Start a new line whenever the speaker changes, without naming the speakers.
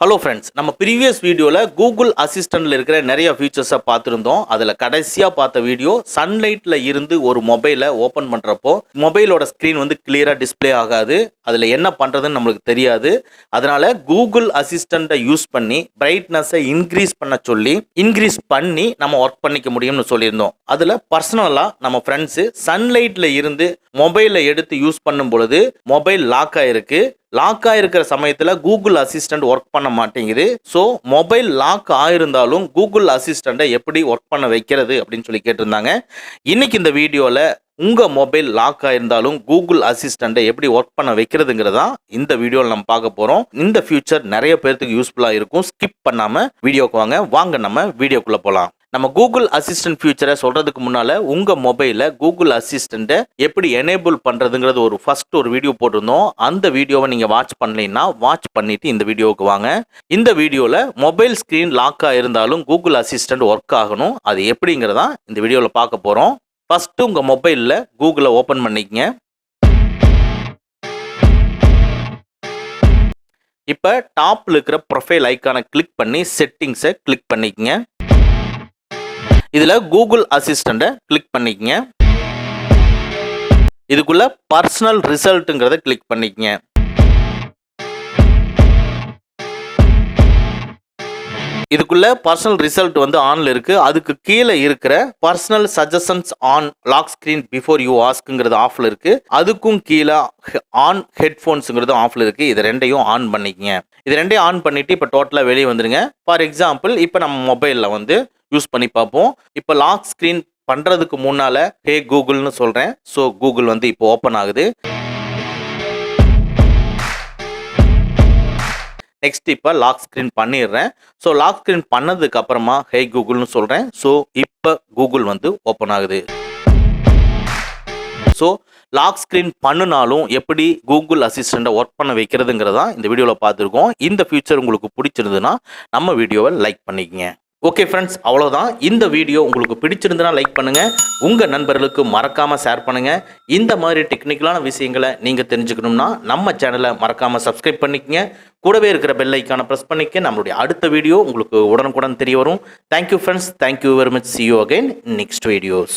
Hello friends, நம்ம previous வீடியோவில் Google அசிஸ்டண்ட்டில் இருக்கிற நிறைய ஃபீச்சர்ஸை பார்த்துருந்தோம். அதில் கடைசியாக பார்த்த வீடியோ சன்லைட்டில் இருந்து ஒரு மொபைலை ஓப்பன் பண்ணுறப்போ மொபைலோட ஸ்க்ரீன் வந்து கிளியராக டிஸ்பிளே ஆகாது. அதில் என்ன பண்ணுறதுன்னு நம்மளுக்கு தெரியாது. அதனால் கூகுள் அசிஸ்டண்ட்டை யூஸ் பண்ணி பிரைட்னஸை இன்க்ரீஸ் பண்ணி நம்ம ஒர்க் பண்ணிக்க முடியும்னு சொல்லியிருந்தோம். அதில் பர்சனலாக நம்ம ஃப்ரெண்ட்ஸு சன்லைட்டில் இருந்து மொபைலை எடுத்து யூஸ் பண்ணும் பொழுது மொபைல் லாக் ஆகிருக்கிற சமயத்தில் கூகுள் அசிஸ்டண்ட் ஒர்க் பண்ண மாட்டேங்குது. ஸோ மொபைல் லாக் ஆயிருந்தாலும் கூகுள் அசிஸ்டண்ட்டை எப்படி ஒர்க் பண்ண வைக்கிறது அப்படின்னு சொல்லி கேட்டிருந்தாங்க. இன்னைக்கு இந்த வீடியோவில் உங்கள் மொபைல் லாக் ஆயிருந்தாலும் கூகுள் அசிஸ்டண்ட்டை எப்படி ஒர்க் பண்ண வைக்கிறதுங்கிறதா இந்த வீடியோவில் நம்ம பார்க்க போகிறோம். இந்த ஃபியூச்சர் நிறைய பேருக்கு யூஸ்ஃபுல்லாக இருக்கும். ஸ்கிப் பண்ணாமல் வீடியோக்கு வாங்க நம்ம வீடியோக்குள்ளே போகலாம். நம்ம கூகுள் அசிஸ்டன்ட் ஃபியூச்சரை சொல்கிறதுக்கு முன்னால் உங்கள் மொபைலில் கூகுள் அசிஸ்டண்ட்டை எப்படி எனேபிள் பண்ணுறதுங்கிறது ஒரு வீடியோ போட்டிருந்தோம். அந்த வீடியோவை நீங்கள் வாட்ச் பண்ணலைன்னா வாட்ச் பண்ணிவிட்டு இந்த வீடியோவுக்கு வாங்க. இந்த வீடியோவில் மொபைல் ஸ்க்ரீன் லாக்காக இருந்தாலும் கூகுள் அசிஸ்டண்ட் ஒர்க் ஆகணும். அது எப்படிங்கிறதா இந்த வீடியோவில் பார்க்க போகிறோம். ஃபஸ்ட்டு உங்கள் மொபைலில் கூகுளை ஓப்பன் பண்ணிக்கங்க. இப்போ டாப்பில் இருக்கிற ப்ரொஃபைல் ஐக்கானை கிளிக் பண்ணி செட்டிங்ஸை கிளிக் பண்ணிக்கங்க. இதில் கூகுள் அசிஸ்டண்ட்டை கிளிக் பண்ணிக்கங்க. இதுக்குள்ள பர்சனல் ரிசல்ட்டுங்கிறத கிளிக் பண்ணிக்கங்க. இதுக்குள்ள பர்சனல் ரிசல்ட் வந்து ஆன்ல இருக்கு. அதுக்கு கீழே இருக்கிற personal suggestions on lock screen before you ஆஸ்க்ங்கிறது ஆஃப்ல இருக்கு. அதுக்கும் கீழே ஆன் ஹெட்ஃபோன்ஸுங்கிறது ஆஃப்ல இருக்கு. இது ரெண்டையும் ஆன் பண்ணிக்கங்க. இது ரெண்டையும் ஆன் பண்ணிட்டு இப்போ டோட்டலாக வெளியே வந்துருங்க. ஃபார் எக்ஸாம்பிள் இப்போ நம்ம மொபைலில் வந்து யூஸ் பண்ணி பார்ப்போம். இப்போ லாக் ஸ்க்ரீன் பண்ணுறதுக்கு முன்னால் ஹே கூகுள்னு சொல்கிறேன். ஸோ கூகுள் வந்து இப்போ ஓப்பன் ஆகுது. நெக்ஸ்ட் இப்போ லாக் ஸ்க்ரீன் பண்ணிடுறேன். ஸோ லாக் ஸ்க்ரீன் பண்ணதுக்கு அப்புறமா ஹே கூகுள்னு சொல்கிறேன். ஸோ இப்போ கூகுள் வந்து ஓப்பன் ஆகுது. ஸோ லாக் ஸ்க்ரீன் பண்ணினாலும் எப்படி கூகுள் அசிஸ்டண்ட்டை ஒர்க் பண்ண வைக்கிறதுங்கிறதா இந்த வீடியோவில் பார்த்துருக்கோம். இந்த ஃபியூச்சர் உங்களுக்கு பிடிச்சிருந்துன்னா நம்ம வீடியோவை லைக் பண்ணிக்கங்க. ஓகே ஃப்ரெண்ட்ஸ், அவ்வளோதான். இந்த வீடியோ உங்களுக்கு பிடிச்சிருந்துன்னா லைக் பண்ணுங்கள். உங்கள் நண்பர்களுக்கு மறக்காமல் ஷேர் பண்ணுங்கள். இந்த மாதிரி டெக்னிக்கலான விஷயங்களை நீங்கள் தெரிஞ்சுக்கணும்னா நம்ம சேனலை மறக்காமல் சப்ஸ்கிரைப் பண்ணிக்கங்க. கூடவே இருக்கிற பெல் ஐக்கானை ப்ரெஸ் பண்ணிக்க. நம்மளுடைய அடுத்த வீடியோ உங்களுக்கு உடனுக்குடன் தெரிய வரும். Thank you friends. Thank you very much. See you again in next videos.